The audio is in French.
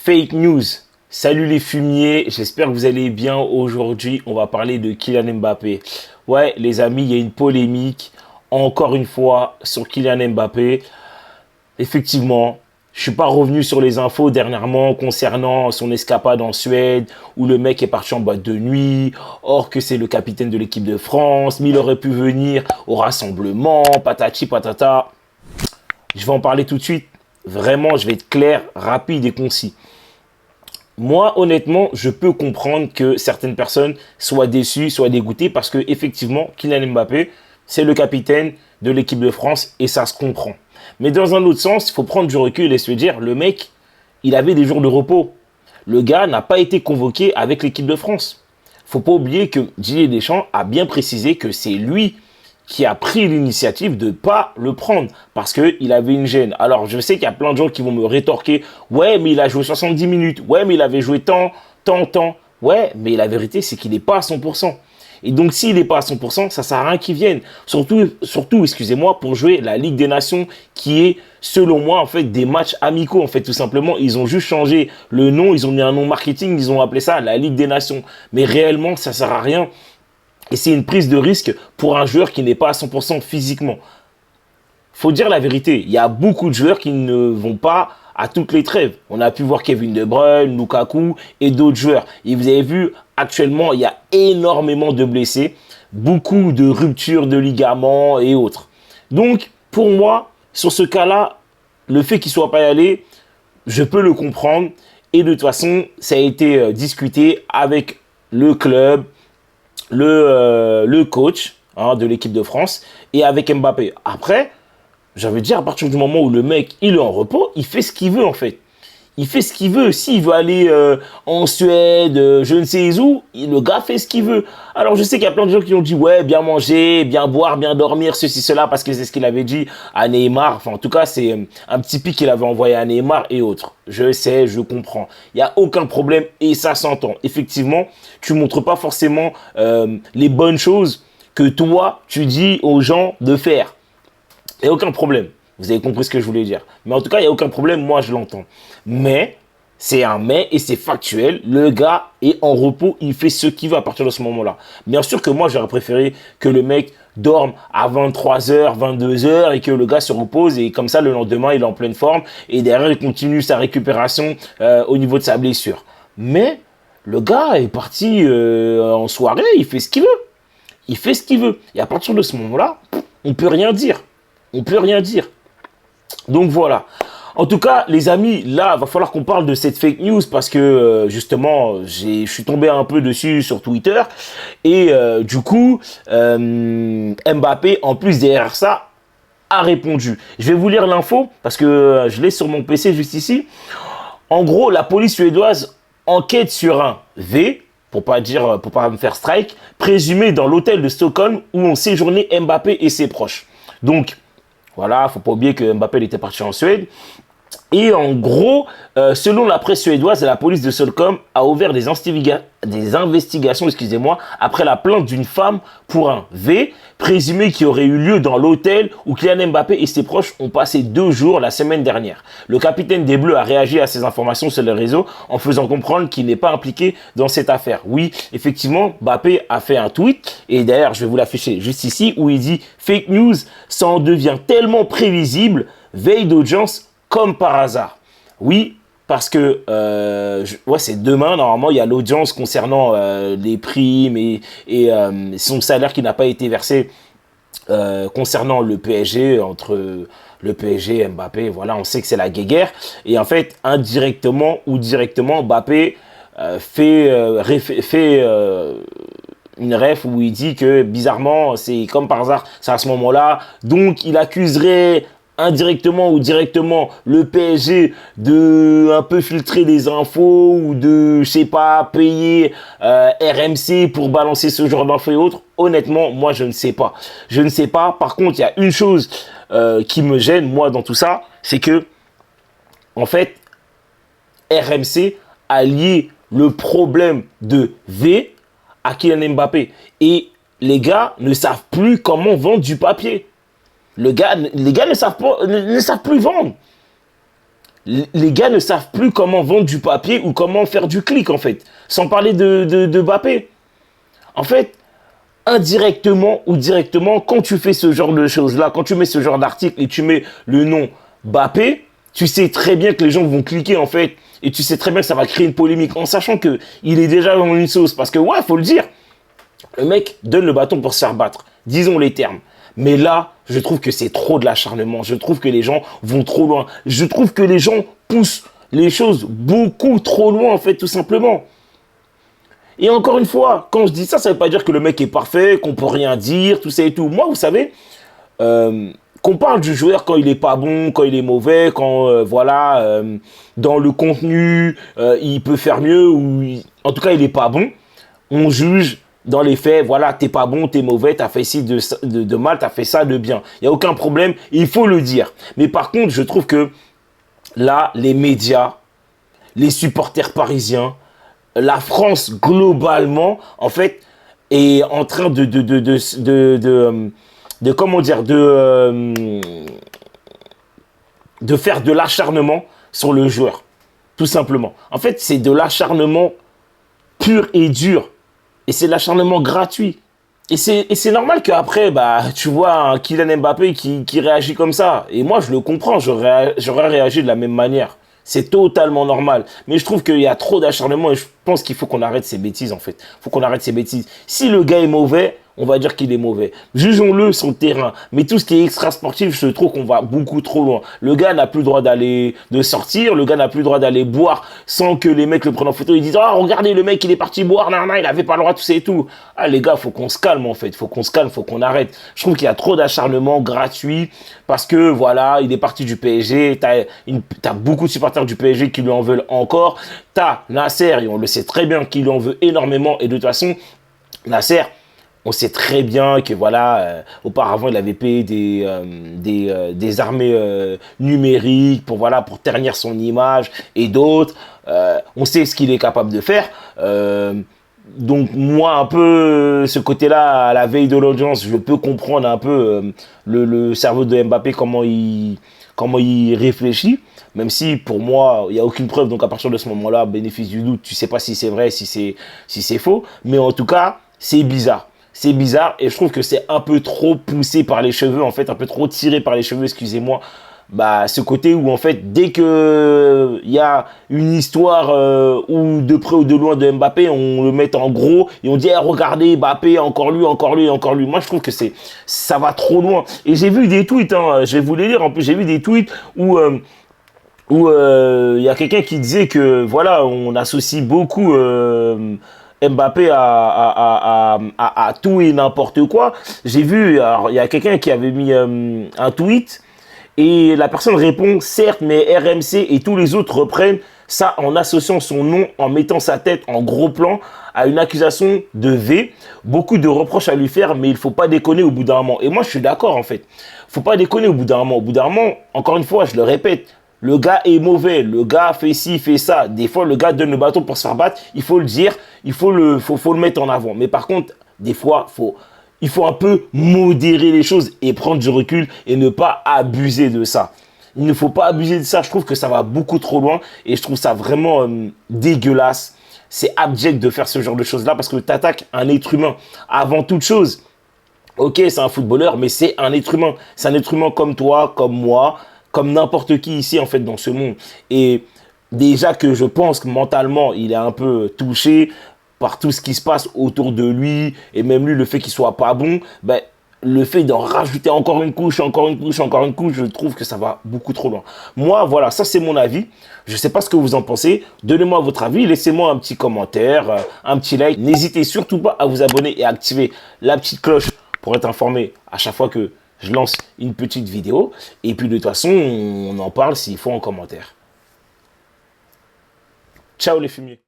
Fake news. Salut les fumiers, j'espère que vous allez bien. Aujourd'hui, on va parler de Kylian Mbappé. Ouais, les amis, il y a une polémique, encore une fois, sur Kylian Mbappé. Effectivement, je suis pas revenu sur les infos dernièrement concernant son escapade en Suède, où le mec est parti en boîte de nuit, or que c'est le capitaine de l'équipe de France, mais il aurait pu venir au rassemblement, patati patata. Je vais en parler tout de suite. Vraiment, je vais être clair, rapide et concis. Moi, honnêtement, je peux comprendre que certaines personnes soient déçues, soient dégoûtées parce que effectivement, Kylian Mbappé, c'est le capitaine de l'équipe de France et ça se comprend. Mais dans un autre sens, il faut prendre du recul et se dire, le mec, il avait des jours de repos. Le gars n'a pas été convoqué avec l'équipe de France. Faut pas oublier que Didier Deschamps a bien précisé que c'est lui qui a pris l'initiative de ne pas le prendre parce qu'il avait une gêne. Alors, je sais qu'il y a plein de gens qui vont me rétorquer « Ouais, mais il a joué 70 minutes. Ouais, mais il avait joué tant. » Ouais, mais la vérité, c'est qu'il n'est pas à 100%. Et donc, s'il n'est pas à 100%, ça ne sert à rien qu'il vienne. Surtout, excusez-moi, pour jouer la Ligue des Nations qui est, selon moi, en fait, des matchs amicaux. En fait, tout simplement, ils ont juste changé le nom. Ils ont mis un nom marketing. Ils ont appelé ça la Ligue des Nations. Mais réellement, ça ne sert à rien. Et c'est une prise de risque pour un joueur qui n'est pas à 100% physiquement. Faut dire la vérité, il y a beaucoup de joueurs qui ne vont pas à toutes les trêves. On a pu voir Kevin De Bruyne, Lukaku et d'autres joueurs. Et vous avez vu, actuellement, il y a énormément de blessés, beaucoup de ruptures de ligaments et autres. Donc, pour moi, sur ce cas-là, le fait qu'il ne soit pas allé, je peux le comprendre. Et de toute façon, ça a été discuté avec le club, le coach de l'équipe de France et avec Mbappé. Après, j'avais dit à partir du moment où le mec il est en repos, il fait ce qu'il veut en fait. Il fait ce qu'il veut. S'il veut aller en Suède, je ne sais où, le gars fait ce qu'il veut. Alors je sais qu'il y a plein de gens qui ont dit ouais, bien manger, bien boire, bien dormir, ceci, cela, parce que c'est ce qu'il avait dit à Neymar. Enfin, en tout cas, c'est un petit pic qu'il avait envoyé à Neymar et autres. Je sais, je comprends. Il n'y a aucun problème et ça s'entend. Effectivement, tu ne montres pas forcément les bonnes choses que toi, tu dis aux gens de faire. Il n'y a aucun problème. Vous avez compris ce que je voulais dire. Mais en tout cas, il n'y a aucun problème. Moi, je l'entends. Mais, c'est un mais et c'est factuel. Le gars est en repos. Il fait ce qu'il veut à partir de ce moment-là. Bien sûr que moi, j'aurais préféré que le mec dorme à 23h, 22h et que le gars se repose. Et comme ça, le lendemain, il est en pleine forme. Et derrière, il continue sa récupération au niveau de sa blessure. Mais, le gars est parti en soirée. Il fait ce qu'il veut. Il fait ce qu'il veut. Et à partir de ce moment-là, on ne peut rien dire. On ne peut rien dire. Donc voilà. En tout cas, les amis, là, il va falloir qu'on parle de cette fake news parce que, justement, je suis tombé un peu dessus sur Twitter. Et du coup, Mbappé, en plus derrière ça, a répondu. Je vais vous lire l'info parce que je l'ai sur mon PC juste ici. En gros, la police suédoise enquête sur un V, pour pas me faire strike, présumé dans l'hôtel de Stockholm où ont séjourné Mbappé et ses proches. Donc, voilà, faut pas oublier que Mbappé était parti en Suède. Et en gros, selon la presse suédoise, la police de Stockholm a ouvert des investigations, après la plainte d'une femme pour un V présumé qui aurait eu lieu dans l'hôtel où Kylian Mbappé et ses proches ont passé 2 jours la semaine dernière. Le capitaine des Bleus a réagi à ces informations sur les réseaux en faisant comprendre qu'il n'est pas impliqué dans cette affaire. Oui, effectivement, Mbappé a fait un tweet, et d'ailleurs, je vais vous l'afficher juste ici, où il dit « Fake news, ça en devient tellement prévisible, veille d'audience, comme par hasard. » Oui, parce que c'est demain, normalement, il y a l'audience concernant les primes et son salaire qui n'a pas été versé concernant le PSG, entre le PSG et Mbappé. Voilà, on sait que c'est la guéguerre. Et en fait, indirectement ou directement, Mbappé fait une ref où il dit que, bizarrement, c'est comme par hasard, c'est à ce moment-là. Donc, il accuserait indirectement ou directement le PSG de un peu filtrer des infos ou de, je sais pas, payer RMC pour balancer ce genre d'infos et autres. Honnêtement, moi, je ne sais pas. Je ne sais pas. Par contre, il y a une chose qui me gêne, moi, dans tout ça, c'est que, en fait, RMC a lié le problème de V à Kylian Mbappé. Et les gars ne savent plus comment vendre du papier. Les gars ne savent plus vendre. Les gars ne savent plus comment vendre du papier ou comment faire du clic, en fait. Sans parler de Mbappé. En fait, indirectement ou directement, quand tu fais ce genre de choses-là, quand tu mets ce genre d'article et tu mets le nom Mbappé, tu sais très bien que les gens vont cliquer, en fait. Et tu sais très bien que ça va créer une polémique, en sachant que il est déjà dans une sauce. Parce que, ouais, faut le dire, le mec donne le bâton pour se faire battre. Disons les termes. Mais là, je trouve que c'est trop de l'acharnement. Je trouve que les gens vont trop loin. Je trouve que les gens poussent les choses beaucoup trop loin, en fait, tout simplement. Et encore une fois, quand je dis ça, ça ne veut pas dire que le mec est parfait, qu'on peut rien dire, tout ça et tout. Moi, vous savez, qu'on parle du joueur quand il est pas bon, quand il est mauvais, quand, dans le contenu, il peut faire mieux, en tout cas, il est pas bon. On juge dans les faits, voilà, t'es pas bon, t'es mauvais, t'as fait ci de mal, t'as fait ça de bien. Il n'y a aucun problème, il faut le dire. Mais par contre, je trouve que là, les médias, les supporters parisiens, la France globalement, en fait, est en train comment dire, de faire de l'acharnement sur le joueur, tout simplement. En fait, c'est de l'acharnement pur et dur. Et c'est de l'acharnement gratuit. Et c'est normal qu'après, bah, tu vois un Kylian Mbappé qui réagit comme ça. Et moi, je le comprends, j'aurais réagi de la même manière. C'est totalement normal. Mais je trouve qu'il y a trop d'acharnement et je pense qu'il faut qu'on arrête ces bêtises, en fait. Il faut qu'on arrête ces bêtises. Si le gars est mauvais, on va dire qu'il est mauvais. Jugeons-le sur le terrain. Mais tout ce qui est extra-sportif, je trouve qu'on va beaucoup trop loin. Le gars n'a plus le droit de sortir. Le gars n'a plus le droit d'aller boire sans que les mecs le prennent en photo. Ils disent, oh, regardez, le mec, il est parti boire. Non, non, il avait pas le droit, tout ça et tout. Ah, les gars, faut qu'on se calme, en fait. Faut qu'on se calme, faut qu'on arrête. Je trouve qu'il y a trop d'acharnement gratuit parce que, voilà, il est parti du PSG. T'as beaucoup de supporters du PSG qui lui en veulent encore. T'as Nasser, et on le sait très bien, qui lui en veut énormément. Et de toute façon, Nasser, on sait très bien que voilà, auparavant il avait payé des armées numériques pour voilà pour ternir son image et d'autres. On sait ce qu'il est capable de faire. Donc moi un peu ce côté-là à la veille de l'audience, je peux comprendre un peu le cerveau de Mbappé comment il réfléchit. Même si pour moi il n'y a aucune preuve. Donc à partir de ce moment-là, bénéfice du doute, tu sais pas si c'est vrai, si c'est faux. Mais en tout cas, c'est bizarre. C'est bizarre et je trouve que c'est un peu trop poussé par les cheveux, en fait, un peu trop tiré par les cheveux, excusez-moi. Bah, ce côté où, en fait, dès que il y a une histoire ou de près ou de loin de Mbappé, on le met en gros et on dit, eh, regardez, Mbappé, encore lui, encore lui, encore lui. Moi, je trouve que ça va trop loin. Et j'ai vu des tweets, hein, je vais vous les lire, en plus, j'ai vu des tweets où y a quelqu'un qui disait que, voilà, on associe beaucoup... Mbappé à tout et n'importe quoi. J'ai vu, alors il y a quelqu'un qui avait mis un tweet et la personne répond, certes, mais RMC et tous les autres reprennent ça en associant son nom, en mettant sa tête en gros plan à une accusation de V. Beaucoup de reproches à lui faire, mais il faut pas déconner au bout d'un moment. Et moi, je suis d'accord, en fait. Faut pas déconner au bout d'un moment. Au bout d'un moment, encore une fois, je le répète, le gars est mauvais, le gars fait ci, fait ça. Des fois, le gars donne le bâton pour se faire battre. Il faut le dire, faut le mettre en avant. Mais par contre, des fois, il faut un peu modérer les choses et prendre du recul et ne pas abuser de ça. Il ne faut pas abuser de ça. Je trouve que ça va beaucoup trop loin et je trouve ça vraiment dégueulasse. C'est abject de faire ce genre de choses-là parce que tu attaques un être humain avant toute chose. Ok, c'est un footballeur, mais c'est un être humain. C'est un être humain comme toi, comme moi, comme n'importe qui ici, en fait, dans ce monde. Et déjà que je pense que mentalement, il est un peu touché par tout ce qui se passe autour de lui, et même lui, le fait qu'il soit pas bon, ben, le fait d'en rajouter encore une couche, encore une couche, encore une couche, je trouve que ça va beaucoup trop loin. Moi, voilà, ça c'est mon avis. Je sais pas ce que vous en pensez. Donnez-moi votre avis, laissez-moi un petit commentaire, un petit like. N'hésitez surtout pas à vous abonner et à activer la petite cloche pour être informé à chaque fois que je lance une petite vidéo. Et puis de toute façon, on en parle s'il faut en commentaire. Ciao les fumiers.